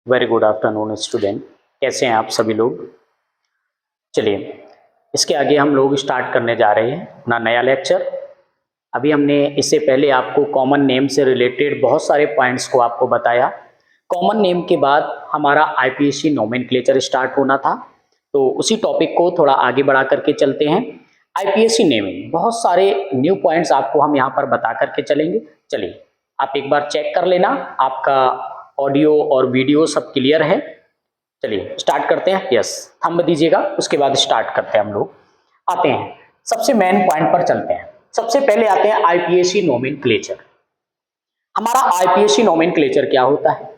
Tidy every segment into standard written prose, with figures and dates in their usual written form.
Very good afternoon student, कैसे हैं आप सभी लोग। चलिए इसके आगे हम लोग स्टार्ट करने जा रहे हैं अपना नया लेक्चर। अभी हमने इससे पहले आपको कॉमन नेम से रिलेटेड बहुत सारे पॉइंट्स को आपको बताया। कॉमन नेम के बाद हमारा आईपीएससी नोमेनक्लेचर स्टार्ट होना था, तो उसी टॉपिक को थोड़ा आगे बढ़ा करके चलते हैं। आईपीएससी नेमिंग बहुत सारे न्यू पॉइंट्स आपको हम यहाँ पर बता करके चलेंगे। चलिए आप एक बार चेक कर लेना, आपका ऑडियो और वीडियो सब क्लियर है। चलिए स्टार्ट करते हैं। यस, थंब दीजिएगा, उसके बाद स्टार्ट करते हैं हम लोग। आते हैं सबसे मेन पॉइंट पर चलते हैं। सबसे पहले आते हैं आईपीएससी नोमेनक्लेचर। हमारा आईपीएससी नोमेनक्लेचर क्या होता है,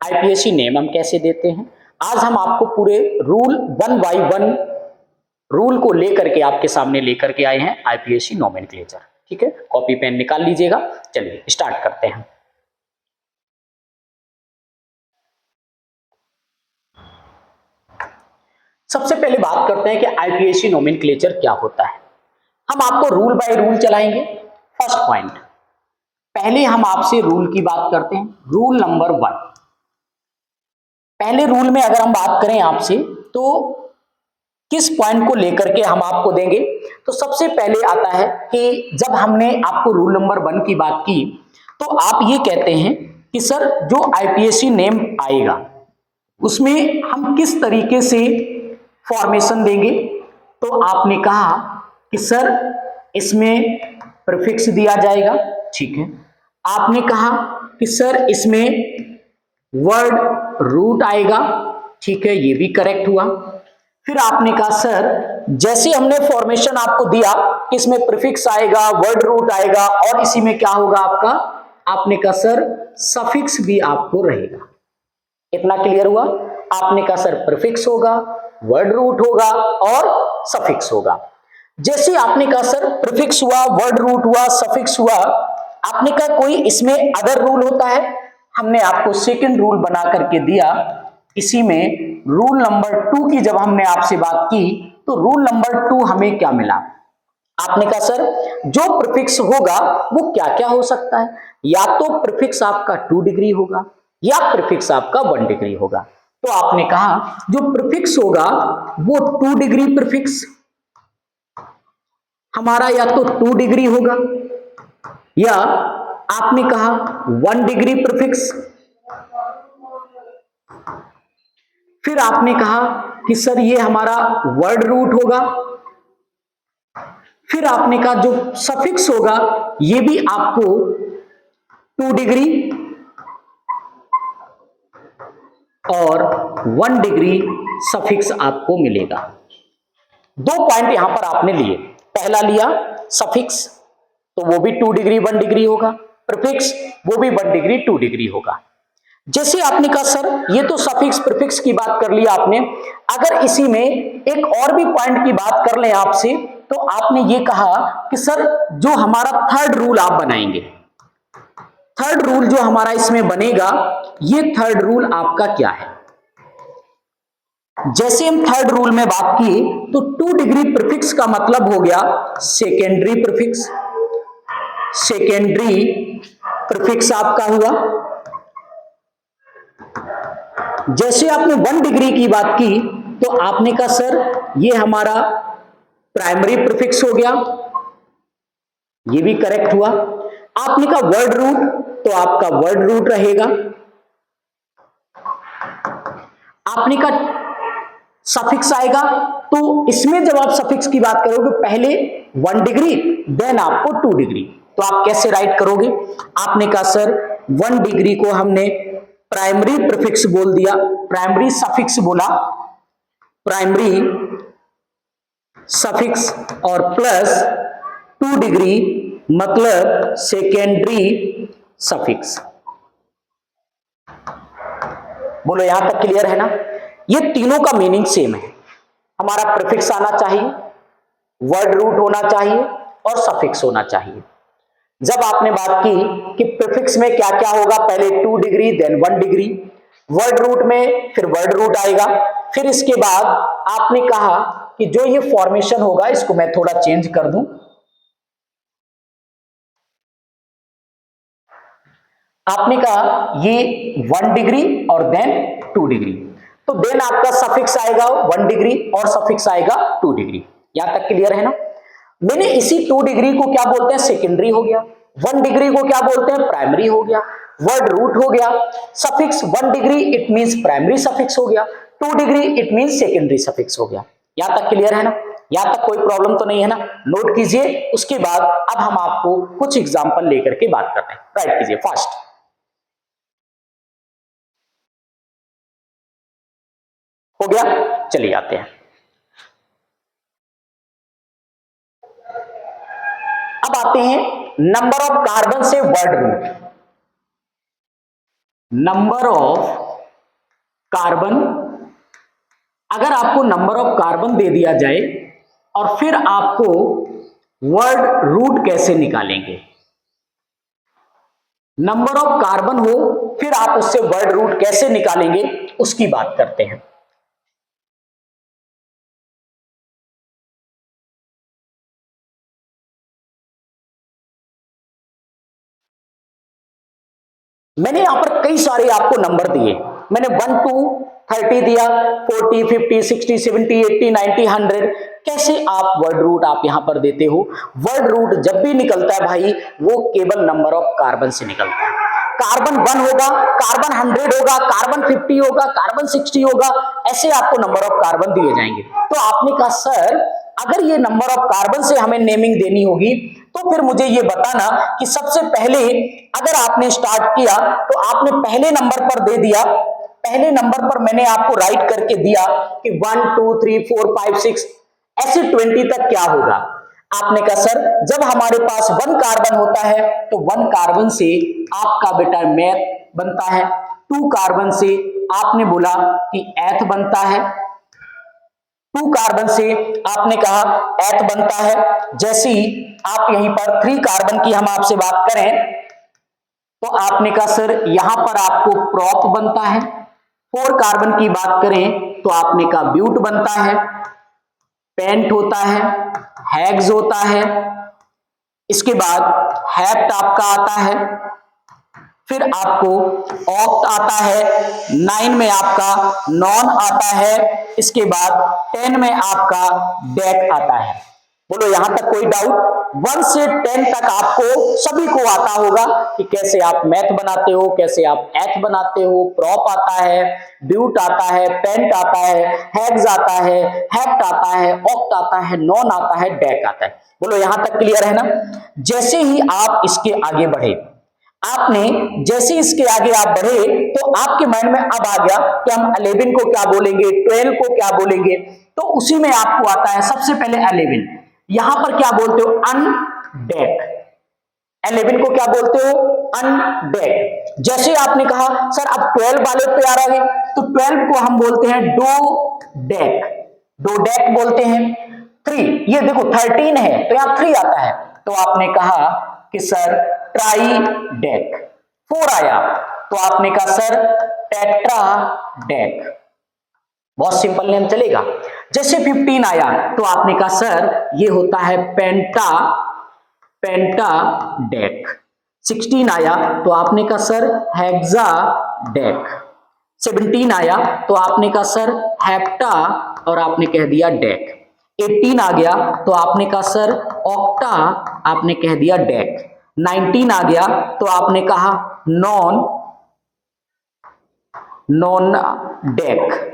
आईपीएससी नेम हम कैसे देते हैं। आज हम आपको पूरे रूल 1 बाय 1 रूल को लेकर के आपके सामने लेकर के आए हैं आईपीएससी नोमेनक्लेचर। ठीक है, कॉपी पेन निकाल लीजिएगा। चलिए स्टार्ट करते हैं। सबसे पहले बात करते हैं कि आईपीएससी नोमेनक्लेचर क्या होता है। हम आपको रूल बाय रूल चलाएंगे। फर्स्ट पॉइंट, पहले हम आपसे रूल की बात करते हैं। रूल नंबर 1, पहले रूल में अगर हम बात करें आपसे तो किस पॉइंट को लेकर के हम आपको देंगे, तो सबसे पहले आता है कि जब हमने आपको रूल नंबर 1 की बात की तो आप ये कहते हैं कि सर जो आईपीएससी नेम आएगा उसमें हम किस तरीके से फॉर्मेशन देंगे। तो आपने कहा कि सर इसमें प्रीफिक्स दिया जाएगा। ठीक है, आपने कहा कि सर इसमें वर्ड रूट आएगा। ठीक है, ये भी करेक्ट हुआ। फिर आपने कहा सर जैसे हमने फॉर्मेशन आपको दिया कि इसमें प्रीफिक्स आएगा, वर्ड रूट आएगा और इसी में क्या होगा आपका, आपने कहा सर सफिक्स भी आपको रहेगा। इतना क्लियर हुआ। आपने कहा सर प्रीफिक्स होगा, वर्ड रूट होगा और सफिक्स होगा। जैसे आपने कहा सर प्रीफिक्स हुआ, वर्ड रूट हुआ, सफिक्स हुआ, आपने कहा कोई इसमें अदर रूल होता है। हमने आपको सेकंड रूल बना करके दिया। इसी में रूल नंबर 2 की जब हमने आपसे बात की तो रूल नंबर 2 हमें क्या मिला, आपने कहा सर जो प्रीफिक्स होगा वो क्या क्या हो सकता है, या तो प्रीफिक्स आपका 2 डिग्री होगा या प्रीफिक्स आपका 1 डिग्री होगा। तो आपने कहा जो प्रीफिक्स होगा वो 2 डिग्री प्रीफिक्स हमारा या तो 2 डिग्री होगा, या आपने कहा 1 डिग्री प्रीफिक्स। फिर आपने कहा कि सर ये हमारा वर्ड रूट होगा। फिर आपने कहा जो सफिक्स होगा ये भी आपको 2 डिग्री और 1 डिग्री सफिक्स आपको मिलेगा। 2 पॉइंट यहां पर आपने लिए। पहला लिया सफिक्स तो वो भी 2 डिग्री 1 डिग्री होगा, प्रीफिक्स वो भी 1 डिग्री 2 डिग्री होगा। जैसे आपने कहा सर ये तो सफिक्स प्रीफिक्स की बात कर लिया आपने, अगर इसी में एक और भी पॉइंट की बात कर लें आपसे तो आपने ये कहा कि सर जो हमारा थर्ड रूल आप बनाएंगे, थर्ड रूल जो हमारा इसमें बनेगा, ये थर्ड रूल आपका क्या है। जैसे हम थर्ड रूल में बात की तो 2 डिग्री प्रीफिक्स का मतलब हो गया सेकेंडरी प्रीफिक्स। सेकेंडरी प्रीफिक्स आपका हुआ। जैसे आपने 1 डिग्री की बात की तो आपने कहा सर ये हमारा प्राइमरी प्रीफिक्स हो गया, ये भी करेक्ट हुआ। आपने कहा वर्ड रूट तो आपका वर्ड रूट रहेगा। आपने कहा सफिक्स आएगा तो इसमें जब आप सफिक्स की बात करोगे पहले 1 डिग्री देन आपको 2 डिग्री, तो आप कैसे राइट करोगे। आपने कहा सर 1 डिग्री को हमने प्राइमरी प्रीफिक्स बोल दिया, प्राइमरी सफिक्स बोला, प्राइमरी सफिक्स और प्लस 2 डिग्री मतलब सेकेंडरी सफिक्स। बोलो यहां तक क्लियर है ना। ये तीनों का मीनिंग सेम है। हमारा प्रीफिक्स आना चाहिए, वर्ड रूट होना चाहिए और सफिक्स होना चाहिए। जब आपने बात की कि प्रीफिक्स में क्या क्या होगा, पहले 2 degree then 1 degree, word root में फिर वर्ड रूट आएगा, फिर इसके बाद आपने कहा कि जो ये फॉर्मेशन होगा इसको मैं थोड़ा चेंज कर दूं। आपने कहा ये 1 डिग्री और देन 2 डिग्री, तो देन आपका सफिक्स आएगा 1 डिग्री और सफिक्स आएगा 2 डिग्री। यहां तक क्लियर है ना। मैंने इसी 2 डिग्री को क्या बोलते हैं, सेकेंडरी हो गया। 1 डिग्री को क्या बोलते हैं, प्राइमरी हो गया। वर्ड रूट हो गया। Suffix 1 degree it means primary suffix हो गया, 2 degree it means secondary suffix हो गया। यहां तक क्लियर है ना, यहां तक कोई प्रॉब्लम तो नहीं है ना। नोट कीजिए। उसके बाद अब हम आपको कुछ एग्जांपल लेकर के बात करते हैं। राइट कीजिए फास्ट। हो गया, चलिए आते हैं। अब आते हैं नंबर ऑफ कार्बन से word root. Number of carbon, अगर आपको नंबर ऑफ कार्बन दे दिया जाए और फिर आपको वर्ड रूट कैसे निकालेंगे। नंबर ऑफ कार्बन हो फिर आप उससे वर्ड रूट कैसे निकालेंगे उसकी बात करते हैं। मैंने यहां पर कई सारे आपको नंबर दिए। मैंने 1 to 30 दिया, 40, 50, 60, 70, 80, 90, 100। कैसे आप वर्ड रूट आप यहां पर देते हो। वर्ड रूट जब भी निकलता है भाई वो केवल नंबर ऑफ कार्बन से निकलता है। कार्बन 1 होगा, कार्बन 100 होगा, कार्बन 50 होगा, कार्बन 60 होगा, ऐसे आपको नंबर ऑफ कार्बन दिए जाएंगे। तो आपने कहा सर अगर ये नंबर ऑफ कार्बन से हमें नेमिंग देनी होगी तो फिर मुझे ये बताना कि सबसे पहले अगर आपने स्टार्ट किया तो आपने पहले नंबर पर दे दिया, पहले नंबर पर मैंने आपको राइट करके दिया कि 1 2 3 4 5 6 ऐसे 20 तक क्या होगा। आपने कहा सर जब हमारे पास 1 कार्बन होता है तो 1 कार्बन से आपका बेटा मैथ बनता है, 2 कार्बन से आपने बोला कि एथ बनता है, 2 कार्बन से आपने कहा एथ बनता है। जैसे ही आप यहीं पर 3 कार्बन की हम आपसे बात करें तो आपने कहा सर यहां पर आपको प्रॉप बनता है। 4 कार्बन की बात करें तो आपने कहा ब्यूट बनता है, पेंट होता है, हैग्स होता है, इसके बाद हैप्ट आपका आता है, फिर आपको ऑक्ट आता है, 9 में आपका नॉन आता है, इसके बाद 10 में आपका डेक आता है। बोलो यहां तक कोई डाउट। 1 से 10 तक आपको सभी को आता होगा कि कैसे आप मैथ बनाते हो, कैसे आप एथ बनाते हो। प्रॉप आता है, ब्यूट आता है, पेंट आता है, हैग्स आता है, हैप्ट आता है, ऑक्ट आता है, नॉन आता है, डेक आता है। बोलो यहां तक क्लियर है ना। जैसे ही आप इसके आगे बढ़े, आपने जैसे इसके आगे आप बढ़े तो आपके माइंड में अब आ गया कि हम 11 को क्या बोलेंगे, 12 को क्या बोलेंगे। तो उसी में आपको आता है सबसे पहले 11। यहां पर क्या बोलते हो, अनडेक। 11 को क्या बोलते हो, अनडेक। जैसे आपने कहा सर अब 12 वाले पे आ रहे हैं तो 12 को हम बोलते हैं डो डेक, डो डेक बोलते हैं। 3, ये देखो 13 है तो यहां 3 आता है तो आपने कहा कि सर ट्राई डेक। 4 आया तो आपने कहा सर टेट्रा डेक। बहुत सिंपल नेम चलेगा। जैसे 15 आया तो आपने कहा सर ये होता है पेंटा, पेंटा डेक। 16 आया तो आपने कहा सर हेक्सा डेक। 17 आया तो आपने कहा सर हेप्टा और आपने कह दिया डेक। 18 आ गया तो आपने कहा सर ऑक्टा, आपने कह दिया डेक। 19 आ गया तो आपने कहा नॉन, नॉन डेक।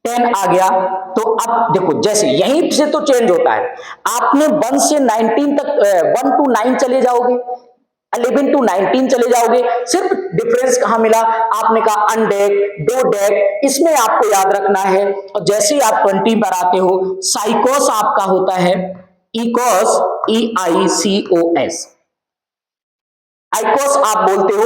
10 आ गया तो अब देखो जैसे यहीं से तो चेंज होता है। आपने 1 से 19 तक 1 to 9 चले जाओगे, 11 to 19 चले जाओगे, सिर्फ डिफरेंस कहां मिला, आपने कहा अनडेक, डो डेक। इसमें आपको याद रखना है। और जैसे ही आप 20 पर आते हो साइकोस आपका होता है इकोस, EICOS। आइकोस आप बोलते हो,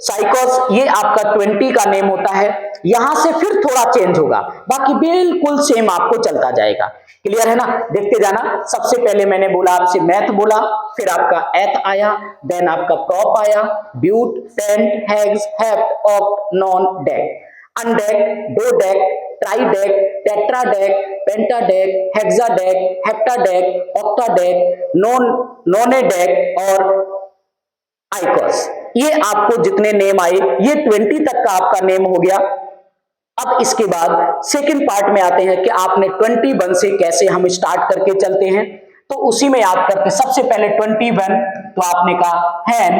साइकोस ये आपका 20 का नेम होता है। यहां से फिर थोड़ा चेंज होगा, बाकी बिल्कुल सेम आपको चलता जाएगा। क्लियर है ना। देखते जाना। सबसे पहले मैंने बोला आपसे मैथ बोला, फिर आपका एथ आया, देन आपका प्रॉप आया, but, pent, hex, hept, oct, non, dec. Undec, dodec, tridec, tetradec, pentadec, hexadec, heptadec, octadec, non, nonadec और आइकोस। ये आपको जितने नेम आए ये 20 तक का आपका नेम हो गया। अब इसके बाद सेकंड पार्ट में आते हैं कि आपने 21 से कैसे हम स्टार्ट करके चलते हैं, तो उसी में याद करते हैं। सबसे पहले 21 तो आपने कहा हैन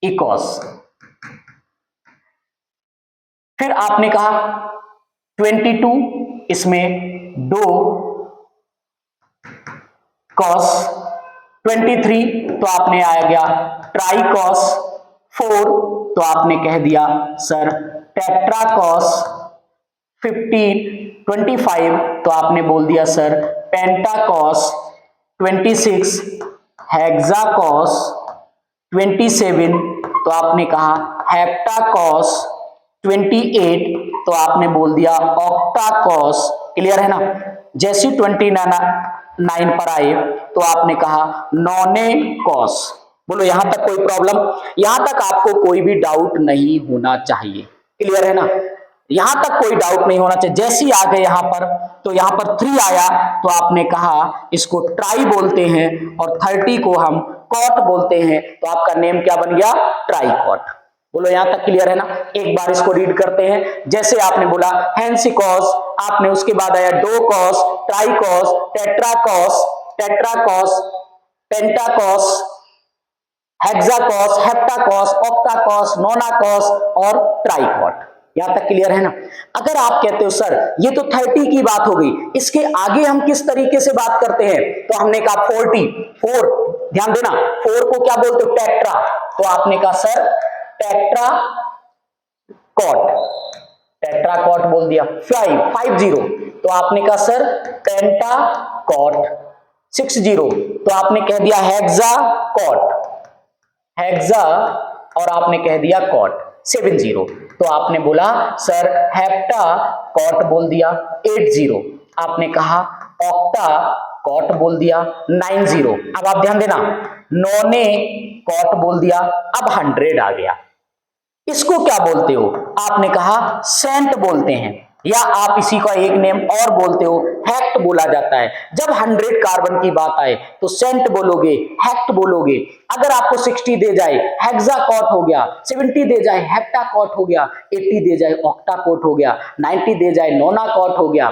इकोस, फिर आपने कहा 22 इसमें डो कॉस, 23 तो आपने आ गया ट्राई कॉस, 4 तो आपने कह दिया सर टेट्रा कॉस, 25 तो आपने बोल दिया सर पेंटा कॉस, 26 हेक्सा कॉस, 27 तो आपने कहा हेप्टा कॉस, 28 तो आपने बोल दिया ऑक्टा कॉस। क्लियर है ना? जैसी 29 पर आए तो आपने कहा नॉने कॉस। बोलो यहां तक कोई प्रॉब्लम? यहां तक आपको कोई भी डाउट नहीं होना चाहिए। क्लियर है ना? यहां तक कोई डाउट नहीं होना चाहिए। जैसे ही आ गए यहां पर, तो यहां पर 3 आया तो आपने कहा इसको ट्राई बोलते हैं और 30 को हम कॉट बोलते हैं, तो आपका नेम क्या बन गया? ट्राई कॉट। बोलो यहां तक क्लियर है ना? एक बार इसको रीड करते हैं। जैसे आपने बोला हेंसिकॉस, आपने उसके बाद आया डोकॉस, ट्राइकॉस, टेट्राकॉस, टेट्राकॉस, पेंटाकॉस, हेक्साकॉस, हेप्टाकॉस, ऑक्टाकॉस, नोनाकॉस और ट्राइकॉट। यहां तक क्लियर है ना? अगर आप कहते हो सर ये तो 30 की बात हो गई, इसके आगे हम किस तरीके से बात करते हैं, तो हमने कहा 44, ध्यान देना 4 को क्या बोलते हो? टेट्रा, तो आपने कहा सर टेट्रा कॉट, टेट्राकॉट बोल दिया। 50 तो आपने कहा सर पेंटा कॉट, 60 तो आपने कह दिया हेक्सा कॉट, हेक्सा और आपने कह दिया कॉट। 70 तो आपने बोला सर हेप्टा कॉट बोल दिया। 80 आपने कहा ऑक्टा कॉट बोल दिया। 90 अब आप ध्यान देना नोने कॉट बोल दिया। अब 100 आ गया, इसको क्या बोलते हो? आपने कहा सेंट बोलते हैं, या आप इसी का एक नेम और बोलते हो हेक्ट बोला जाता है। जब 100 कार्बन की बात आए तो सेंट बोलोगे, हेक्ट बोलोगे। अगर आपको 60 दे जाए हेक्साकॉट हो गया, 70 दे जाए हेप्टाकॉट हो गया, 80 दे जाए ऑक्टाकॉट हो गया, 90 दे जाए नोनाकॉट हो गया,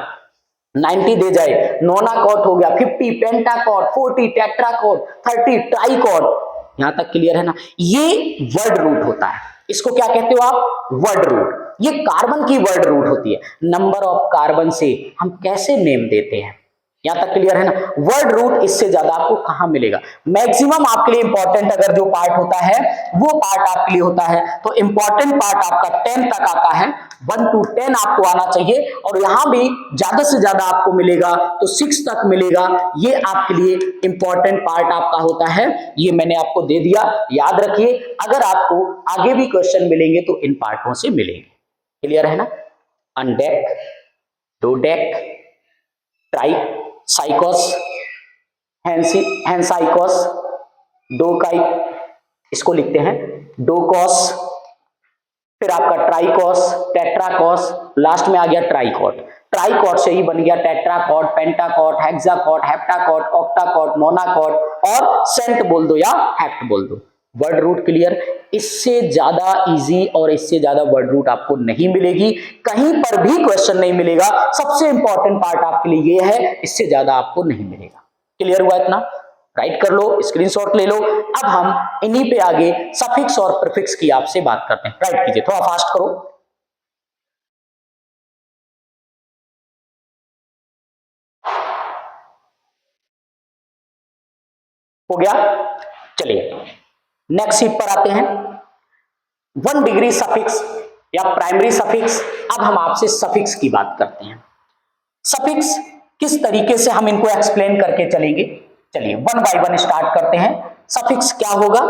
90 दे जाए नोनाकॉट हो गया, 50 पेंटाकॉट, 40 टेट्राकॉट, 30 ट्राइकॉट। यहां तक क्लियर है ना? ये वर्ड रूट होता है। इसको क्या कहते हो आप? Word root. ये कार्बन की वर्ड रूट होती है। नंबर ऑफ कार्बन से हम कैसे नेम देते हैं, यहां तक क्लियर है ना? वर्ड रूट इससे ज्यादा आपको कहां मिलेगा? मैक्सिमम आपके लिए इंपॉर्टेंट अगर जो पार्ट होता है वो पार्ट आपके लिए होता है, तो इंपॉर्टेंट पार्ट आपका 10 तक आता है। 1 to 10 आपको आना चाहिए, और यहां भी ज्यादा से ज्यादा आपको मिलेगा तो 6 तक मिलेगा। ये आपके लिए इंपॉर्टेंट पार्ट आपका होता है, ये मैंने आपको दे दिया, याद रखिए। अगर आपको आगे भी क्वेश्चन मिलेंगे तो इन पार्टों से मिलेंगे। क्लियर है ना? अनडेक, डोडेक, ट्राई साइकोस, हेंसाइकोस, डोकाई, इसको लिखते हैं डोकॉस, फिर आपका ट्राइकॉस, टेट्राकॉस, लास्ट में आ गया ट्राइकॉट। ट्राइकॉट से ही बन गया टेट्राकॉट, पेंटाकॉट, हेक्साकॉट, हेप्टाकॉट, ऑक्टाकॉट, नोनाकॉट और सेंट बोल दो या हेक्ट बोल दो। Word root clear? इससे ज्यादा इजी और इससे ज्यादा वर्ड रूट आपको नहीं मिलेगी, कहीं पर भी क्वेश्चन नहीं मिलेगा। सबसे इंपॉर्टेंट पार्ट आपके लिए ये है, इससे ज्यादा आपको नहीं मिलेगा। क्लियर हुआ इतना? राइट कर लो, स्क्रीनशॉट ले लो। अब हम इन्हीं पे आगे सफिक्स और प्रीफिक्स की आपसे बात करते हैं। राइट कीजिए, थोड़ा फास्ट करो। हो गया? चलिए नेक्स्ट शीट पर आते हैं। 1 डिग्री सफिक्स या प्राइमरी सफिक्स। अब हम आपसे सफिक्स की बात करते हैं। सफिक्स किस तरीके से हम इनको एक्सप्लेन करके चलेंगे, चलिए 1 बाय 1 स्टार्ट करते हैं। सफिक्स क्या होगा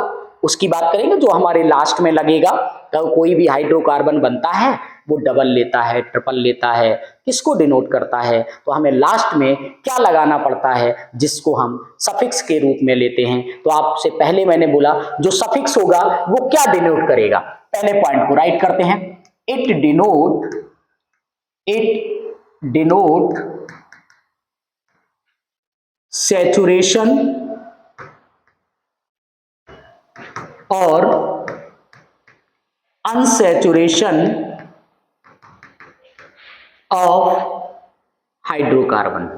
उसकी बात करेंगे, जो हमारे लास्ट में लगेगा। तो कोई भी हाइड्रोकार्बन बनता है वो डबल लेता है, ट्रिपल लेता है, किसको डिनोट करता है, तो हमें लास्ट में क्या लगाना पड़ता है, जिसको हम सफिक्स के रूप में लेते हैं। तो आपसे पहले मैंने बोला जो सफिक्स होगा वो क्या डिनोट करेगा। पहले पॉइंट को राइट करते हैं। इट डिनोट saturation और अनसैचुरेशन ऑफ हाइड्रोकार्बन।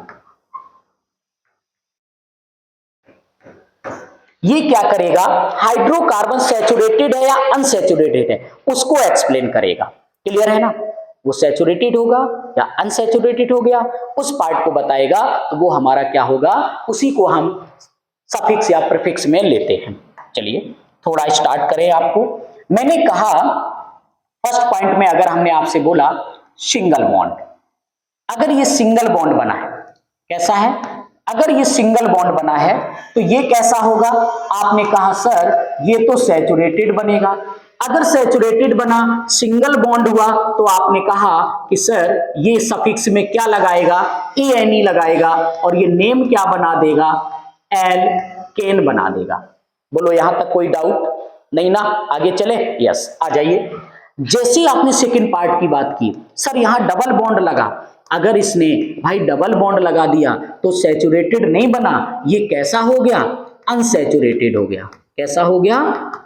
ये क्या करेगा, हाइड्रोकार्बन सैचुरेटेड है या अनसैचुरेटेड है उसको एक्सप्लेन करेगा। क्लियर है ना, वो सैचुरेटेड होगा या अनसैचुरेटेड हो गया उस पार्ट को बताएगा, तो वो हमारा क्या होगा, उसी को हम सफिक्स या प्रीफिक्स में लेते हैं। चलिए थोड़ा स्टार्ट करें। आपको मैंने कहा फर्स्ट पॉइंट में अगर हमने आपसे बोला सिंगल बॉन्ड, अगर ये सिंगल बॉन्ड बना है, कैसा है, अगर ये सिंगल बॉन्ड बना है तो ये कैसा होगा, आपने कहा सर ये तो सैचुरेटेड बनेगा। अगर सैचुरेटेड बना, सिंगल बॉन्ड हुआ, तो आपने कहा कि सर ये सफिक्स में क्या लगाएगा, एनी लगाएगा और ये नेम क्या बना देगा, एल्केन बना देगा। बोलो यहां तक कोई डाउट नहीं ना, आगे चले। यस आ जाइए। जैसे ही आपने सेकंड पार्ट की बात की, सर यहां डबल बॉन्ड लगा, अगर इसने भाई डबल बॉन्ड लगा दिया तो सैचुरेटेड नहीं बना, ये कैसा हो गया, अनसैचुरेटेड हो गया। कैसा हो गया,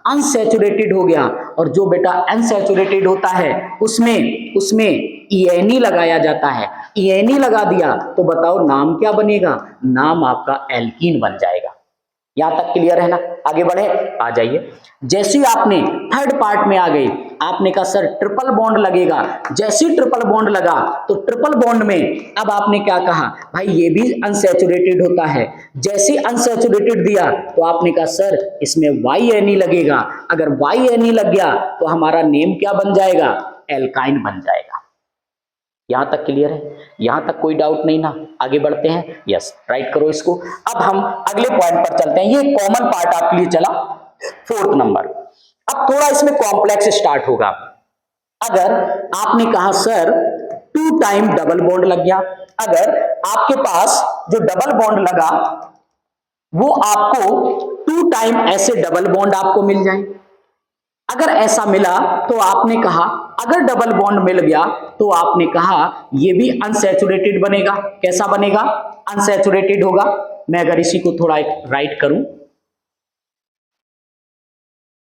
अनसैचुरेटेड हो गया। और जो बेटा अनसैचुरेटेड होता है उसमें ईएनई लगाया जाता है। ईएनई लगा दिया तो बताओ नाम क्या बनेगा, नाम आपका एल्कीन बन जाएगा। यहां तक क्लियर है ना, आगे बढ़े, आ जाइए। जैसे ही आपने थर्ड पार्ट में आ गए, आपने कहा सर ट्रिपल बॉन्ड लगेगा। जैसे ही ट्रिपल बॉन्ड लगा तो ट्रिपल बॉन्ड में अब आपने क्या कहा, भाई ये भी अनसैचुरेटेड होता है। जैसे अनसैचुरेटेड दिया तो आपने कहा सर इसमें YNE लगेगा। अगर YNE लग गया तो हमारा नेम क्या बन जाएगा, एल्काइन बन जाएगा। यहां तक क्लियर है, यहां तक कोई डाउट नहीं ना, आगे बढ़ते हैं। यस राइट करो इसको। अब हम अगले पॉइंट पर चलते हैं। ये कॉमन पार्ट आपके लिए चला, फोर्थ नंबर। अब थोड़ा इसमें कॉम्प्लेक्स स्टार्ट होगा। अगर आपने कहा सर 2 टाइम डबल बॉन्ड लग गया, अगर आपके पास जो डबल बॉन्ड लगा वो आपको 2 टाइम ऐसे डबल बॉन्ड आपको मिल जाए। अगर ऐसा मिला तो आपने कहा, अगर डबल बॉन्ड मिल गया तो आपने कहा ये भी अनसैचुरेटेड बनेगा। कैसा बनेगा, अनसैचुरेटेड होगा। मैं अगर इसी को थोड़ा राइट करूं,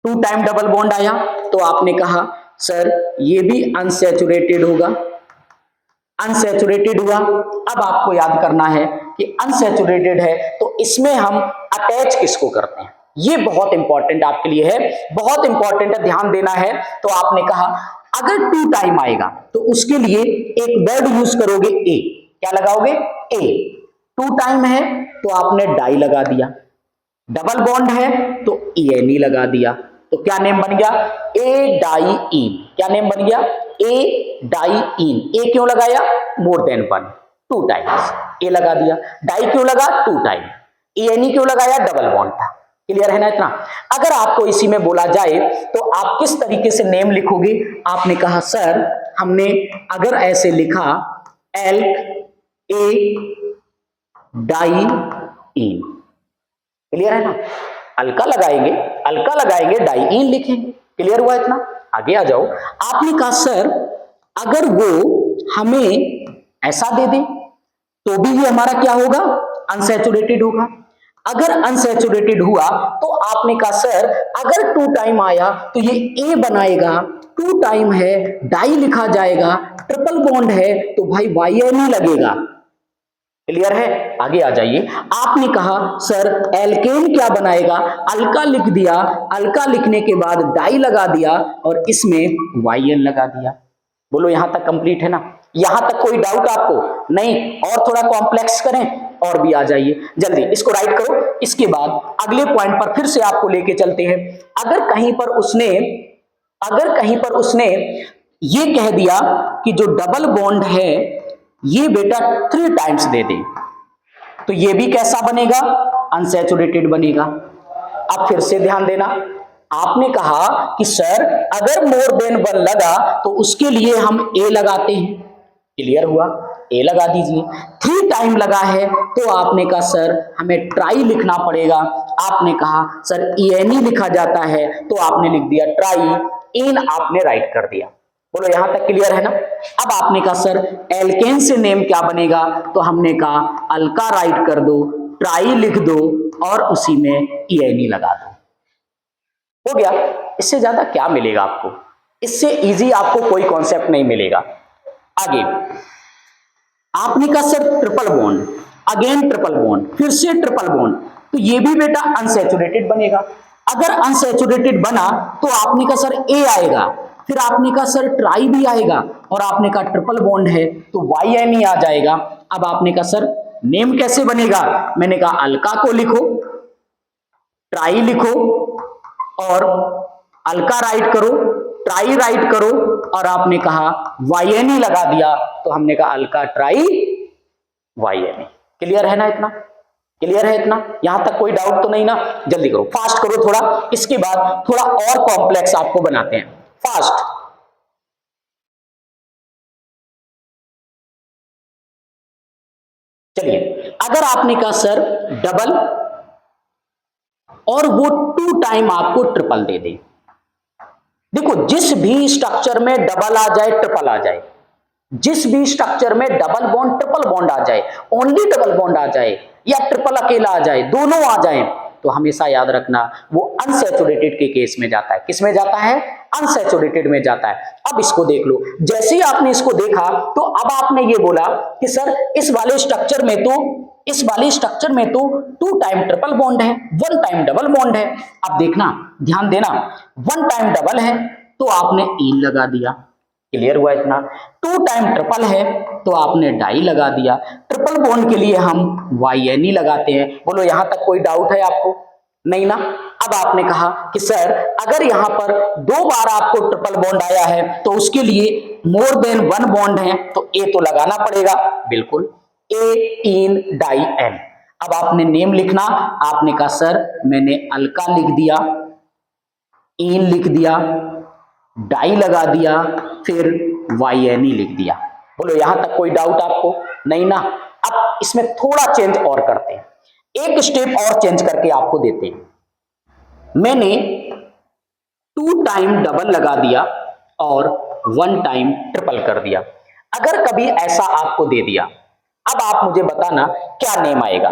2 टाइम डबल बॉन्ड आया तो आपने कहा सर ये भी अनसैचुरेटेड होगा। अनसैचुरेटेड हुआ। अब आपको याद करना है कि अनसैचुरेटेड है तो इसमें हम अटैच किसको करते हैं, ये बहुत इंपॉर्टेंट आपके लिए है, बहुत इंपॉर्टेंट है, ध्यान देना है। तो आपने कहा अगर 2 टाइम आएगा तो उसके लिए एक वर्ड यूज करोगे ए। क्या लगाओगे, ए। 2 टाइम है तो आपने डाई लगा दिया, डबल बॉन्ड है तो ENE लगा दिया। तो क्या नेम बन गया, ए डाई इन। क्या नेम बन गया, ए डाई इन। ए क्यों लगाया, मोर देन 1, 2 टाइम्स ए लगा दिया। डाई क्यों लगा, 2 टाइम। ENE क्यों लगाया, डबल बॉन्ड था। क्लियर है ना इतना। अगर आपको इसी में बोला जाए तो आप किस तरीके से नेम लिखोगे, आपने कहा सर हमने अगर ऐसे लिखा एल्क ए डाई इन। क्लियर है ना, अल्का लगाएंगे डाई इन लिखेंगे। क्लियर हुआ इतना, आगे आ जाओ। आपने कहा सर अगर वो हमें ऐसा दे दे तो भी ये हमारा क्या होगा, अनसैचुरेटेड होगा। अगर अनसैचुरेटेड हुआ तो आपने कहा सर अगर 2 टाइम आया तो ये ए बनाएगा, 2 टाइम है डाई लिखा जाएगा, ट्रिपल बॉन्ड है तो भाई YNE लगेगा। क्लियर है, आगे आ जाइए। आपने कहा सर एल्केन क्या बनाएगा, अल्का लिख दिया, अल्का लिखने के बाद डाई लगा दिया और इसमें YN लगा दिया। बोलो यहां तक कंप्लीट है ना, यहां तक कोई डाउट आपको नहीं, और थोड़ा कॉम्प्लेक्स करें और भी आ जाइए जल्दी, इसको राइट करो। इसके बाद अगले पॉइंट पर फिर से आपको लेके चलते हैं। अगर कहीं पर उसने ये कह दिया कि जो डबल बॉन्ड है ये बेटा 3 टाइम्स दे दे, तो ये भी कैसा बनेगा, अनसैचुरेटेड बनेगा। अब फिर से ध्यान देना, आपने कहा कि सर अगर मोर देन 1 लगा तो उसके लिए हम ए लगाते हैं। क्लियर हुआ, ए लगा दीजिए। 3 टाइम लगा है तो आपने कहा सर हमें ट्राई लिखना पड़ेगा। आपने कहा सर ENE लिखा जाता है तो आपने लिख दिया ट्राई, इन आपने राइट कर दिया। बोलो यहां तक क्लियर है ना। अब आपने कहा सर एल्केन से नेम क्या बनेगा, तो हमने कहा अल्का राइट कर दो, ट्राई लिख दो और उसी में ENE लगा दो। हो गया। इससे ज्यादा क्या मिलेगा आपको, इससे इजी आपको कोई कॉन्सेप्ट नहीं मिलेगा। आगे आपने कहा sir triple bond, again triple bond, फिर से ट्रिपल बॉन्ड, तो ये भी बेटा अनसैचुरेटेड बनेगा। अगर अनसैचुरेटेड बना तो आपने कहा सर ए आएगा, फिर आपने कहा सर ट्राई भी आएगा, और आपने कहा ट्रिपल बॉन्ड है तो वाई एन ई आ जाएगा। अब आपने कहा सर नेम कैसे बनेगा, मैंने कहा अल्का को लिखो, ट्राई लिखो, और अल्का राइट करो, ट्राई राइट करो, और आपने कहा वाई एन ई लगा दिया, तो हमने कहा अल्का tri y n e. Clear है ना, इतना क्लियर है, इतना यहां तक कोई डाउट तो नहीं ना? जल्दी करो, फास्ट करो थोड़ा, इसके बाद थोड़ा और कॉम्प्लेक्स आपको बनाते हैं, फास्ट। चलिए, अगर आपने कहा सर डबल और वो 2 टाइम आपको ट्रिपल दे दे, देखो जिस भी स्ट्रक्चर में डबल आ जाए ट्रिपल आ जाए, जिस भी स्ट्रक्चर में डबल बॉन्ड ट्रिपल बॉन्ड आ जाए, ओनली डबल बॉन्ड आ जाए या ट्रिपल अकेला आ जाए, दोनों आ जाए, तो हमेशा याद रखना वो अनसैचुरेटेड के केस में जाता है। किस में जाता है? अनसैचुरेटेड में जाता है। अब इसको देख लो, जैसे ही आपने इसको देखा तो अब आपने ये बोला कि सर इस वाले स्ट्रक्चर में तो 2 टाइम ट्रिपल बॉन्ड है, 1 टाइम डबल बॉन्ड है। अब देखना, ध्यान देना, 1 टाइम डबल है तो आपने ईन लगा दिया, क्लियर हुआ इतना। 2 टाइम ट्रिपल है तो आपने डाई लगा दिया। ट्रिपल बॉन्ड के लिए हम वाई एन ई लगाते हैं। बोलो यहां तक कोई डाउट है आपको? नहीं ना? अब आपने कहा कि सर अगर यहां पर 2 बार आपको ट्रिपल बॉन्ड आया है तो उसके लिए मोर देन 1 बॉन्ड है तो ए तो लगाना पड़ेगा, बिल्कुल, ए इन डाई एन। अब आपने नेम लिखना, आपने कहा सर मैंने अल्का लिख दिया, इन लिख दिया, डाई लगा दिया, फिर वाई एन ई लिख दिया। बोलो यहां तक कोई डाउट आपको? नहीं ना? अब इसमें थोड़ा चेंज और करते हैं, एक स्टेप और चेंज करके आपको देते हैं। मैंने 2 टाइम डबल लगा दिया और 1 टाइम ट्रिपल कर दिया। अगर कभी ऐसा आपको दे दिया, अब आप मुझे बताना क्या नेम आएगा।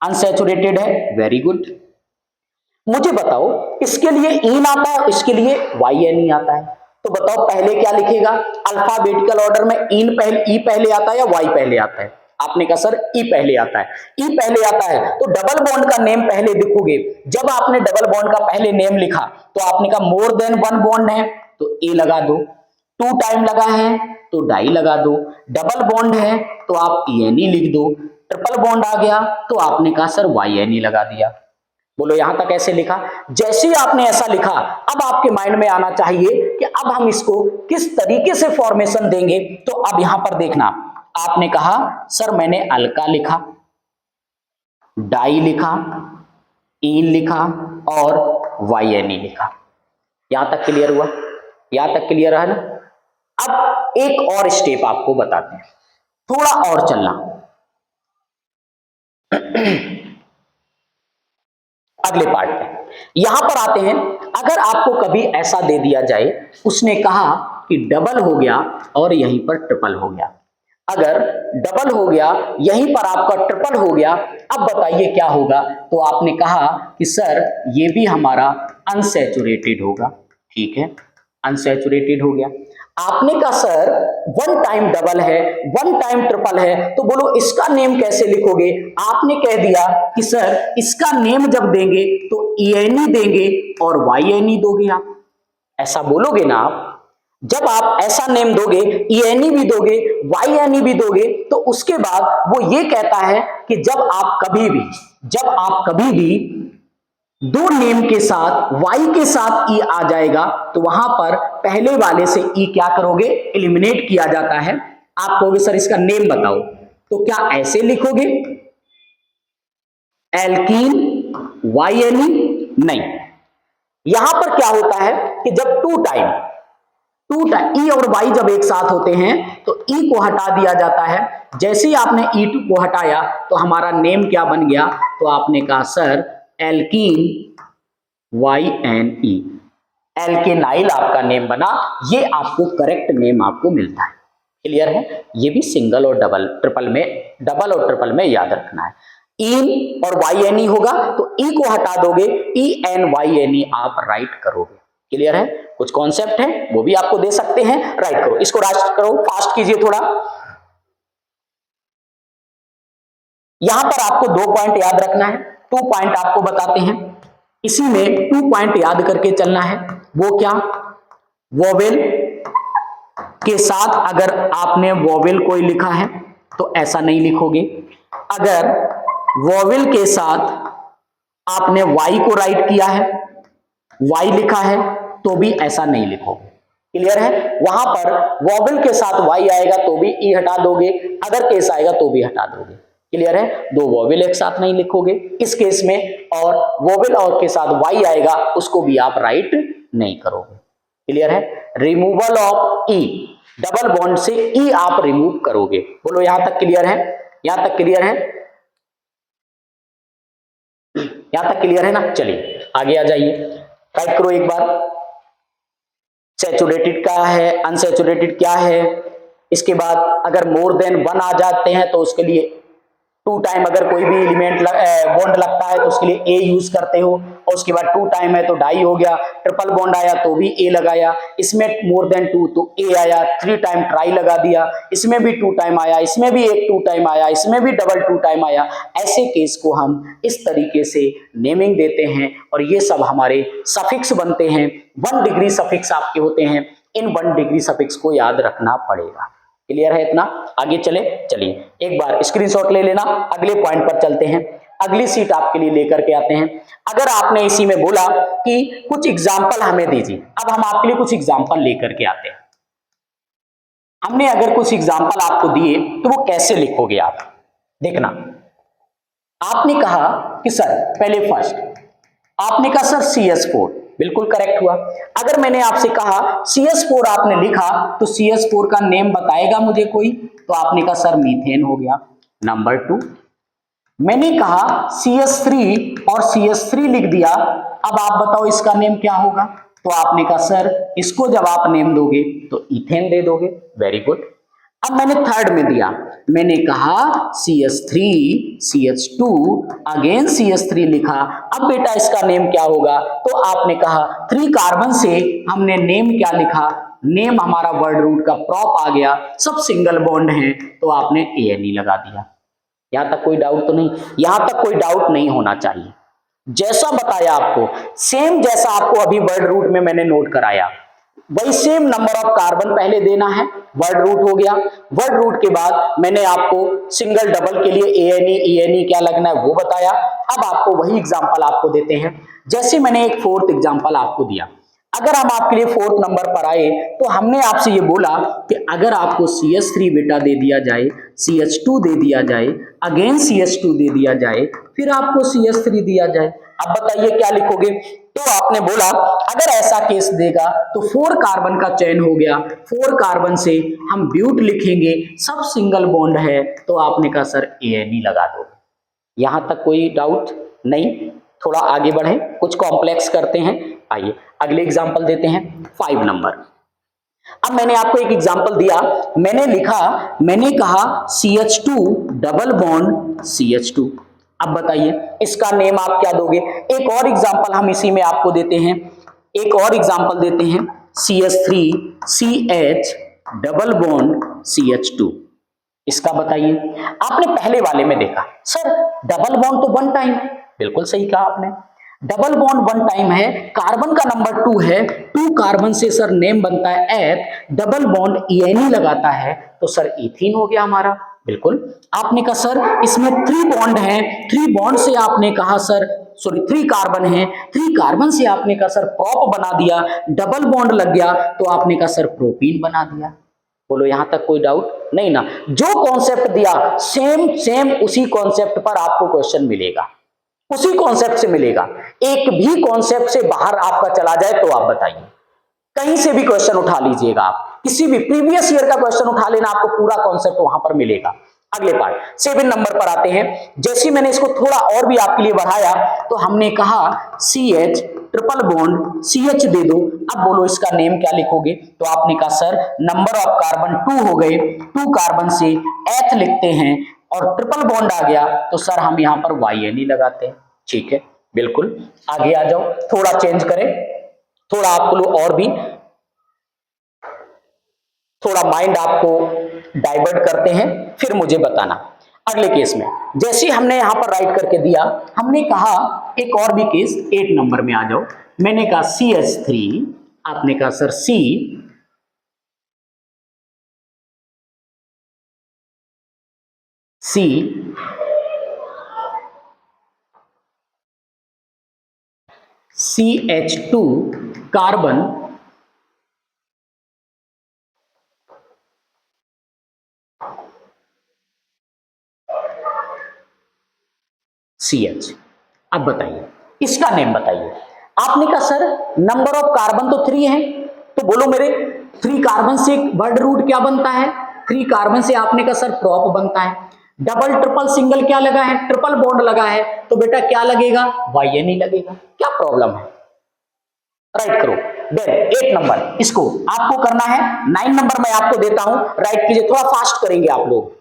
अनसैचुरेटेड है, वेरी गुड। मुझे बताओ इसके लिए इन आता है, इसके लिए वाई एन ई आता है, तो बताओ पहले क्या लिखेगा? अल्फाबेटिकल ऑर्डर में इन पहले, ई पहले आता है या वाई पहले आता है? आपने कहा सर ई पहले आता है। ई पहले आता है तो डबल बॉन्ड का नेम पहले लिखोगे। जब आपने डबल बॉन्ड का पहले नेम लिखा तो आपने कहा मोर देन 1 बॉन्ड है तो ए लगा दो, 2 टाइम लगा है तो डाई लगा दो, डबल बॉन्ड है तो आप ई एन ई लिख दो, ट्रिपल बॉन्ड आ गया तो आपने कहा सर वाई एन ई लगा दिया। बोलो यहां तक ऐसे लिखा। जैसे ही आपने ऐसा लिखा, अब आपके माइंड में आना चाहिए कि अब हम इसको किस तरीके से फॉर्मेशन देंगे। तो अब यहां पर देखना, आपने कहा सर मैंने अल्का लिखा, डाई लिखा, इन लिखा और वाई एन ई लिखा। यहां तक क्लियर हुआ? यहां तक क्लियर है ना? अब एक और स्टेप आपको बताते हैं, थोड़ा और चलना। अगले पार्ट में यहां पर आते हैं। अगर आपको कभी ऐसा दे दिया जाए, उसने कहा कि डबल हो गया और यहीं पर ट्रिपल हो गया, अगर डबल हो गया यहीं पर आपका ट्रिपल हो गया, अब बताइए क्या होगा? तो आपने कहा कि सर ये भी हमारा अनसैचुरेटेड होगा, ठीक है, अनसैचुरेटेड हो गया। आपने कहा सर 1 टाइम डबल है, 1 टाइम ट्रिपल है, तो बोलो इसका नेम कैसे लिखोगे? आपने कह दिया कि सर इसका नेम जब देंगे तो ई एन ई देंगे और वाई एन ई दोगे। आप ऐसा बोलोगे ना? आप जब आप ऐसा नेम दोगे, ई एन ई भी दोगे, वाई एन ई भी दोगे, तो उसके बाद वो ये कहता है कि जब आप कभी भी 2 नेम के साथ वाई के साथ ई आ जाएगा तो वहां पर पहले वाले से ई क्या करोगे? एलिमिनेट किया जाता है। आप कहोगे सर इसका नेम बताओ, तो क्या ऐसे लिखोगे एल्कीन वाई एन ई? नहीं, यहां पर क्या होता है कि जब 2 टाइम ई और वाई जब एक साथ होते हैं तो ई को हटा दिया जाता है। जैसे ही आपने ई को हटाया तो हमारा नेम क्या बन गया? तो आपने कहा sir alkene y n e, alkenyl आपका नेम बना। ये आपको करेक्ट नेम आपको मिलता है। क्लियर है? ये भी सिंगल और डबल, ट्रिपल में, डबल और ट्रिपल में याद रखना है। इन और YNE होगा तो ई को हटा दोगे, ENYNE आप राइट करोगे। क्लियर है? कुछ कॉन्सेप्ट है वो भी आपको दे सकते हैं, राइट करो, इसको राइट करो, फास्ट कीजिए थोड़ा। यहां पर आपको 2 पॉइंट याद रखना है, 2 पॉइंट आपको बताते हैं, इसी में 2 पॉइंट याद करके चलना है। वो क्या? वोवेल के साथ अगर आपने वोवेल कोई लिखा है तो ऐसा नहीं लिखोगे, अगर वोवेल के साथ आपने वाई को राइट किया है, वाई लिखा है तो भी ऐसा नहीं लिखोगे। क्लियर है? वहां पर वोवेल के साथ वाई आएगा तो भी ई हटा दोगे, अदर केस आएगा तो भी हटा दोगे। क्लियर है? दो वोवेल एक साथ नहीं लिखोगे इस केस में, और वोवेल और के साथ वाई आएगा उसको भी आप राइट नहीं करोगे। क्लियर है? Removal of E, double bond से ई आप रिमूव करोगे। बोलो यहां तक क्लियर है? यहां तक क्लियर है? यहां तक क्लियर है ना? चलिए आगे आ जाइए, राइट करो एक बार। सैचुरेटेड क्या है, अनसैचुरेटेड क्या है, इसके बाद अगर मोर देन 1 आ जाते हैं तो उसके लिए 2 टाइम, अगर कोई भी एलिमेंट बॉन्ड लगता है तो उसके लिए ए यूज करते हो, और उसके बाद 2 टाइम है तो डाई हो गया, ट्रिपल बॉन्ड आया तो भी ए लगाया, इसमें मोर देन 2 तो ए आया, 3 टाइम ट्राई लगा दिया, इसमें भी 2 टाइम आया, इसमें भी एक 2 टाइम आया, इसमें भी डबल 2 टाइम आया। ऐसे केस को हम इस तरीके से नेमिंग देते हैं, और ये सब हमारे सफिक्स बनते हैं। 1 डिग्री सफिक्स आपके होते हैं, इन 1 डिग्री सफिक्स को याद रखना पड़ेगा। क्लियर है इतना? आगे चले, चलिए एक बार स्क्रीनशॉट ले लेना, अगले पॉइंट पर चलते हैं। अगली सीट आपके लिए लेकर के आते हैं। अगर आपने इसी में बोला कि कुछ एग्जाम्पल हमें दीजिए, अब हम आपके लिए कुछ एग्जाम्पल लेकर के आते हैं। हमने अगर कुछ एग्जाम्पल आपको दिए तो वो कैसे लिखोगे आप? देखना, आपने कहा कि सर, पहले फर्स्ट आपने कहा सर CS4, बिल्कुल करेक्ट हुआ। अगर मैंने आपसे कहा CS4 आपने लिखा तो CS4 का नेम बताएगा मुझे कोई? तो आपने कहा सर मीथेन हो गया। नंबर 2, मैंने कहा CS3 और CS3 लिख दिया, अब आप बताओ इसका नेम क्या होगा? तो आपने कहा सर इसको जब आप नेम दोगे तो इथेन दे दोगे। Very good. अब मैंने थर्ड में दिया, मैंने कहा CS3 CH2 अगेन CS3 लिखा, अब बेटा इसका नेम क्या होगा? तो आपने कहा 3 कार्बन से हमने नेम क्या लिखा? नेम हमारा वर्ड रूट का प्रॉप आ गया, सब सिंगल बॉन्ड है तो आपने ANE लगा दिया। यहां तक कोई डाउट तो नहीं? यहां तक कोई डाउट नहीं होना चाहिए। जैसा बताया आपको, सेम जैसा आपको अभी वर्ड रूट में मैंने नोट कराया, वही सेम नंबर ऑफ कार्बन पहले देना है, वर्ड रूट हो गया। वर्ड रूट के बाद मैंने आपको सिंगल डबल के लिए ANE ENE क्या लगना है वो बताया। अब आपको वही एग्जांपल आपको देते हैं, जैसे मैंने एक 4th एग्जांपल आपको दिया। अगर हम आपके लिए 4th नंबर पर आए तो हमने आपसे ये बोला कि अगर आपको CS3 बेटा दे दिया जाए, CH2 दे दिया जाए, अगेन CH2 दे दिया जाए, फिर आपको CS3 दिया जाए, अब बताइए क्या लिखोगे? तो आपने बोला अगर ऐसा केस देगा तो 4 कार्बन का चयन हो गया, 4 कार्बन से हम ब्यूट लिखेंगे, सब सिंगल बॉन्ड है, तो आपने कहा सर ANE लगा दो। यहां तक कोई डाउट नहीं? थोड़ा आगे बढ़े, कुछ कॉम्प्लेक्स करते हैं। आइए अगले एग्जांपल देते हैं, 5 नंबर। अब मैंने आपको एक एग्जांपल दिया, मैंने कहा CH2 डबल बॉन्ड CH2। अब बताइए इसका नेम आप क्या दोगे? एक और एग्जांपल हम इसी में आपको देते हैं, एक और एग्जांपल देते हैं, CH3 CH double bond CH2। इसका बताइए। आपने पहले वाले में देखा सर डबल बॉन्ड तो 1 टाइम है, बिल्कुल सही कहा आपने, डबल बॉन्ड 1 टाइम है, कार्बन का नंबर 2 है, 2 कार्बन से सर नेम बनता है एथ, डबल बॉन्ड ENE लगाता है तो सर इथीन हो गया हमारा। बिल्कुल। आपने कहा सर इसमें 3 बॉन्ड हैं, 3 बॉन्ड से आपने कहा सर 3 कार्बन है, 3 कार्बन से आपने कहा सर प्रॉप बना दिया, डबल बॉन्ड लग गया तो आपने कहा सर प्रोपीन बना दिया। बोलो यहां तक कोई डाउट नहीं ना? जो कॉन्सेप्ट दिया सेम उसी कॉन्सेप्ट पर आपको क्वेश्चन मिलेगा, उसी कॉन्सेप्ट से मिलेगा। एक भी कॉन्सेप्ट से बाहर आपका चला जाए तो आप बताइए, कहीं से भी क्वेश्चन उठा लीजिएगा आप, किसी भी प्रीवियस ईयर का क्वेश्चन उठा लेना, आपको पूरा कॉन्सेप्ट वहां पर मिलेगा। अगले पार्ट 7 नंबर पर आते हैं। जैसे मैंने इसको थोड़ा और भी आपके लिए बढ़ाया तो हमने कहा CH ट्रिपल बॉन्ड CH दे दो, अब बोलो इसका नेम क्या लिखोगे? तो आपने कहा सर नंबर ऑफ कार्बन 2 हो गए, 2 कार्बन से एथ लिखते हैं, और ट्रिपल बॉन्ड आ गया तो सर हम यहां पर YNE लगाते हैं। ठीक है, बिल्कुल आगे आ जाओ, थोड़ा चेंज करें, थोड़ा आपको और भी थोड़ा माइंड आपको डाइवर्ट करते हैं, फिर मुझे बताना। अगले केस में जैसे हमने यहां पर राइट करके दिया, हमने कहा एक और भी केस 8 नंबर में आ जाओ। मैंने कहा CH3, आपने कहा सर CH2 कार्बन CH। अब बताइए इसका नेम बताइए। आपने कहा सर नंबर ऑफ कार्बन तो 3 है, तो बोलो मेरे 3 कार्बन से वर्ड रूट क्या बनता है? 3 कार्बन से आपने कहा सर प्रॉप बनता है। डबल ट्रिपल सिंगल क्या लगा है? ट्रिपल बॉन्ड लगा है, तो बेटा क्या लगेगा? YNE लगेगा। क्या प्रॉब्लम है? राइट करो। देन 8 नंबर इसको आपको करना है, 9 नंबर मैं आपको देता हूं, राइट कीजिए, थोड़ा फास्ट करेंगे आप लोग।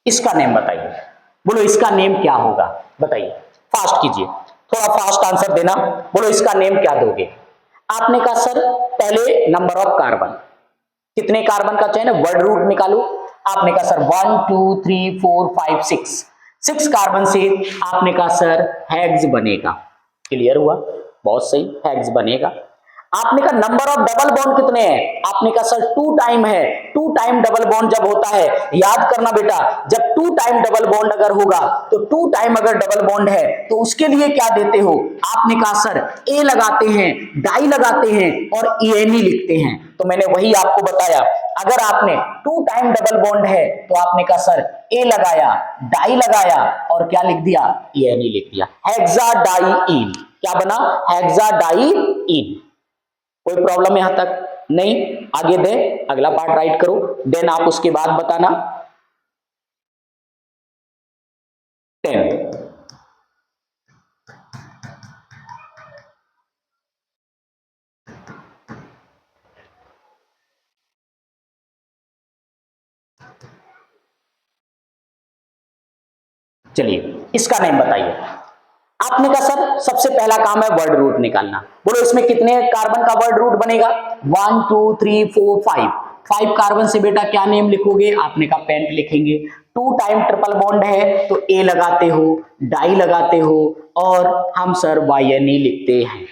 इसका नेम बताइए, बोलो इसका नेम क्या होगा? बताइए, फास्ट कीजिए, थोड़ा फास्ट आंसर देना। बोलो इसका नेम क्या दोगे? आपने कहा सर पहले नंबर ऑफ कार्बन, कितने कार्बन का चयन है, वर्ड रूट निकालो। आपने कहा सर 1 2 3 4 5 6, 6 कार्बन से आपने कहा सर हेक्स बनेगा। क्लियर हुआ? बहुत सही, हेक्स बनेगा। आपने कहा नंबर ऑफ डबल बॉन्ड कितने हैं? आपने कहा सर 2 टाइम है। 2 टाइम डबल बॉन्ड जब होता है, याद करना बेटा, जब 2 टाइम डबल बॉन्ड अगर होगा तो 2 टाइम अगर डबल बॉन्ड है तो उसके लिए क्या देते हो? आपने कहा सर ए लगाते हैं, डाई लगाते हैं और ENE लिखते हैं। तो मैंने वही आपको बताया, अगर आपने 2 टाइम डबल बॉन्ड है तो आपने कहा सर ए लगाया, डाई लगाया और क्या लिख दिया? ENE लिख दिया। हेक्साडाइईन क्या बना? हेक्साडाइईन। कोई प्रॉब्लम यहां तक नहीं? आगे दे, अगला पार्ट राइट करो, देन आप उसके बाद बताना। 10 चलिए इसका नेम बताइए। आपने कहा सर सबसे पहला काम है वर्ड रूट निकालना। बोलो इसमें कितने कार्बन का वर्ड रूट बनेगा? 1 2 3 4 5। 5 कार्बन से बेटा क्या नेम लिखोगे? आपने कहा पेंट लिखेंगे। 2 टाइम ट्रिपल बॉन्ड है तो ए लगाते हो, डाई लगाते हो और हम सर YNE लिखते हैं।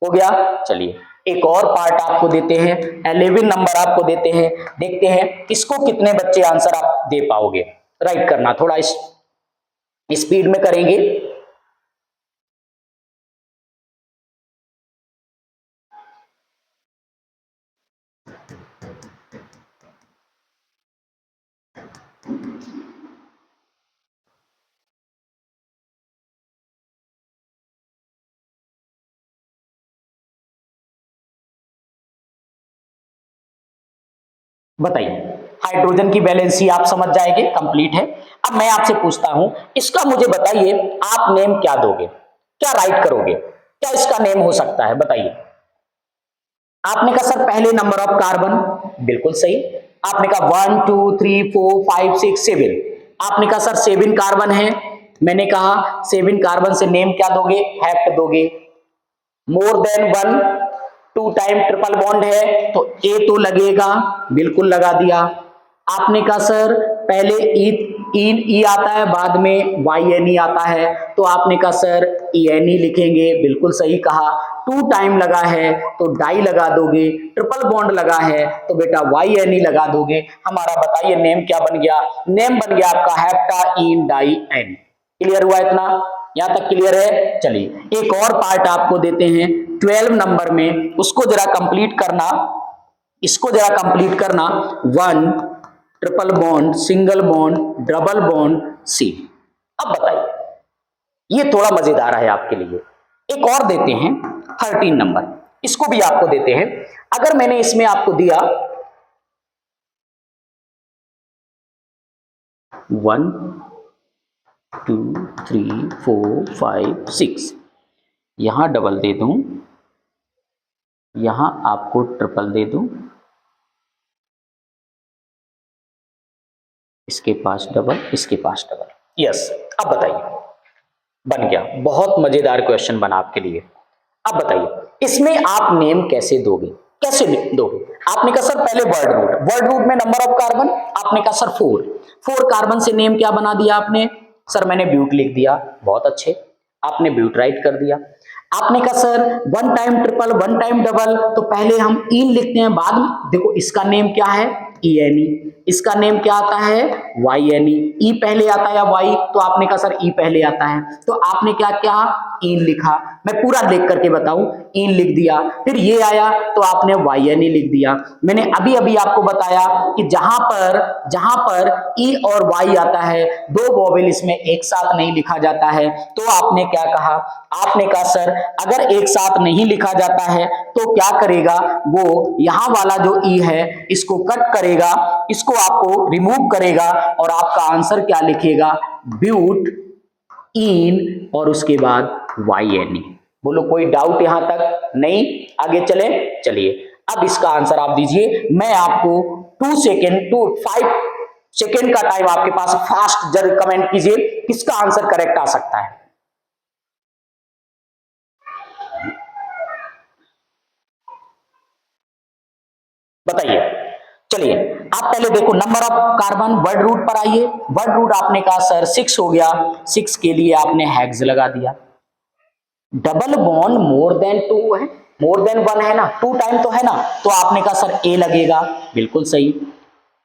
हो गया? चलिए एक और पार्ट आपको देते हैं, 11 नंबर आपको देते हैं, देखते हैं इसको कितने बच्चे आंसर आप दे पाओगे। राइट करना, थोड़ा इस स्पीड में करेंगे। बताइए, हाइड्रोजन की वैलेंसी आप समझ जाएंगे, कंप्लीट है। अब मैं आपसे पूछता हूं, इसका मुझे बताइए आप नेम क्या दोगे, क्या राइट करोगे, क्या इसका नेम हो सकता है? बताइए। आपने कहा सर पहले नंबर ऑफ कार्बन, बिल्कुल सही। आपने कहा 1 2 3 4 5 6 7। आपने कहा सर 7 कार्बन है, मैंने कहा 7 कार्बन से नेम क्या दोगे? हेक्ट दोगे। More than 1, 2 time triple bond है तो ए तो लगेगा, बिल्कुल लगा दिया। आपने कहा सर पहले ई आता है, बाद में YNE आता है, तो आपने कहा सर ENE लिखेंगे, बिल्कुल सही कहा। 2 टाइम लगा है तो डाई लगा दोगे, ट्रिपल बॉन्ड लगा है तो बेटा YNE लगा दोगे। हमारा बताइए नेम क्या बन गया? नेम बन गया आपका हेप्टाइन डाई एन। क्लियर हुआ इतना? यहां तक क्लियर है? चलिए एक और पार्ट आपको देते हैं 12 नंबर में, उसको जरा कंप्लीट करना। इसको जरा कंप्लीट करना, 1 triple bond, single bond, double bond, C. अब बताइए, ये थोड़ा मजेदार है आपके लिए। एक और देते हैं 13 नंबर, इसको भी आपको देते हैं। अगर मैंने इसमें आपको दिया 1 2 3 4 5 6, यहां डबल दे दूं, यहां आपको ट्रिपल दे दूं, इसके पास डबल, इसके पास डबल, यस। अब बताइए, बन गया। बहुत मजेदार क्वेश्चन बना आपके लिए। अब बताइए, इसमें आप नेम कैसे दोगे, कैसे दोगे? आपने कहा सर पहले वर्ड रूट, वर्ड रूट में नंबर ऑफ कार्बन, आपने कहा सर 4 कार्बन से नेम क्या बना दिया आपने? सर मैंने ब्यूट लिख दिया, बहुत अच्छे, आपने ब्यूटराइट कर दिया। आपने कहा sir 1 time triple, 1 time double, तो पहले हम इन लिखते हैं, बाद में देखो इसका नेम क्या है, ENE, इसका नेम क्या आता है, YNE, ई पहले आता है या वाई? तो आपने कहा सर ई पहले आता है, तो आपने क्या क्या इन लिखा। मैं पूरा देख करके बताऊं, इन लिख दिया, फिर ये आया तो आपने YNE लिख दिया। मैंने अभी अभी आपको बताया कि जहां पर ई और वाई आता है, दो वोवेल इसमें एक साथ नहीं लिखा जाता है, तो आपने क्या कहा, आपने कहा सर अगर एक साथ नहीं लिखा जाता है तो क्या करेगा, वो यहां वाला जो ई है इसको कट करेगा, इसको आपको रिमूव करेगा और आपका आंसर क्या लिखेगा, ब्यूट इन और उसके बाद YNE। बोलो कोई डाउट यहां तक? नहीं, आगे चले, चलिए। अब इसका आंसर आप दीजिए, मैं आपको 5 सेकेंड का टाइम आपके पास, फास्ट जरूर कमेंट कीजिए किसका आंसर करेक्ट आ सकता है। बताइए, चलिए आप पहले देखो number of carbon, word root पर आइए। वर्ड रूट आपने कहा सर 6 हो गया, 6 के लिए आपने हेक्स लगा दिया। डबल बॉन्ड मोर देन 2 है, मोर देन 1 है ना, 2 टाइम तो है ना, तो आपने कहा सर ए लगेगा, बिल्कुल सही।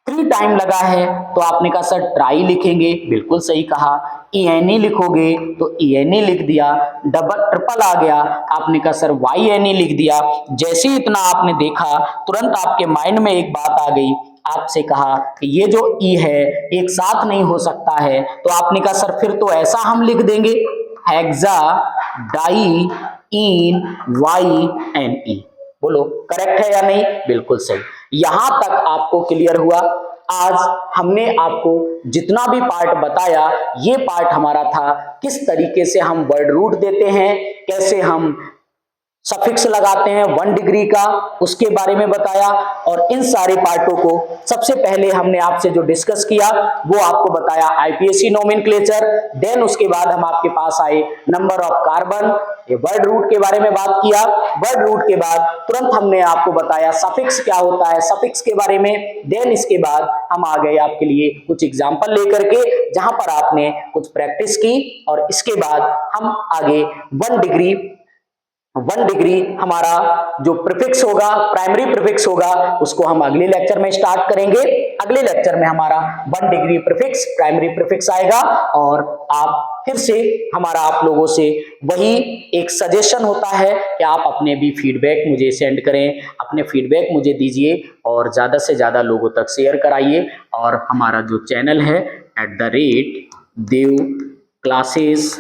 3 टाइम लगा है तो आपने कहा सर ट्राई लिखेंगे, बिल्कुल सही कहा। ENE लिखोगे तो ENE लिख दिया। डबल ट्रिपल आ गया, आपने कहा सर YNE लिख दिया। जैसे ही इतना आपने देखा, तुरंत आपके माइंड में एक बात आ गई, आपसे कहा कि ये जो ई है एक साथ नहीं हो सकता है, तो आपने कहा सर फिर तो ऐसा हम लिख देंगे, हेक्सा डाई इन YNE। बोलो करेक्ट है या नहीं? बिल्कुल सही। यहां तक आपको क्लियर हुआ? आज हमने आपको जितना भी पार्ट बताया, ये पार्ट हमारा था किस तरीके से हम वर्ड रूट देते हैं, कैसे हम सफिक्स लगाते हैं 1 डिग्री का, उसके बारे में बताया। और इन सारे पार्टों को सबसे पहले हमने आपसे जो डिस्कस किया वो आपको बताया आईपीएसी नोमेनक्लेचर। देन उसके बाद हम आपके पास आए नंबर ऑफ कार्बन, ये वर्ड रूट के बारे में बात किया। वर्ड रूट के बाद तुरंत हमने आपको बताया सफिक्स क्या होता है, सफिक्स के बारे में। देन इसके बाद हम आ गए आपके लिए कुछ एग्जाम्पल लेकर के, जहां पर आपने कुछ प्रैक्टिस की। और इसके बाद हम आगे 1 डिग्री हमारा जो प्रीफिक्स होगा, प्राइमरी प्रीफिक्स होगा, उसको हम अगले लेक्चर में स्टार्ट करेंगे। अगले लेक्चर में हमारा 1 डिग्री प्रीफिक्स, प्राइमरी प्रीफिक्स आएगा। और आप फिर से हमारा आप लोगों से वही एक सजेशन होता है कि आप अपने भी फीडबैक मुझे सेंड करें, अपने फीडबैक मुझे दीजिए और ज्यादा से ज्यादा लोगों तक शेयर कराइए। और हमारा जो चैनल है @देव क्लासेस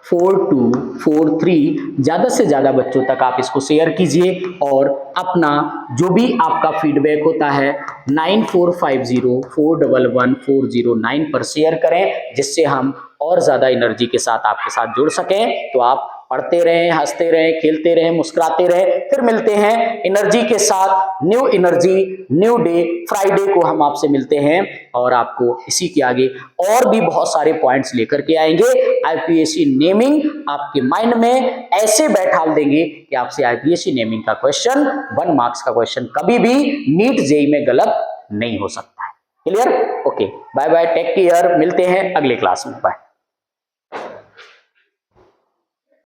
4243, ज्यादा से ज्यादा बच्चों तक आप इसको शेयर कीजिए। और अपना जो भी आपका फीडबैक होता है 9450411409 पर शेयर करें, जिससे हम और ज्यादा एनर्जी के साथ आपके साथ जुड़ सकें। तो आप पढ़ते रहें, हंसते रहें, खेलते रहें, मुस्कुराते रहें। फिर मिलते हैं एनर्जी के साथ, new energy, new day, Friday को हम आपसे मिलते हैं और आपको इसी के आगे और भी बहुत सारे पॉइंट्स लेकर के आएंगे। आईपीएससी नेमिंग आपके माइंड में ऐसे बैठा देंगे कि आपसे आईपीएससी नेमिंग का क्वेश्चन 1 मार्क्स का क्वेश्चन कभी भी नीट जेईई में गलत नहीं हो सकता है। Clear? Okay, bye bye, take care, मिलते हैं अगले क्लास में, बाय।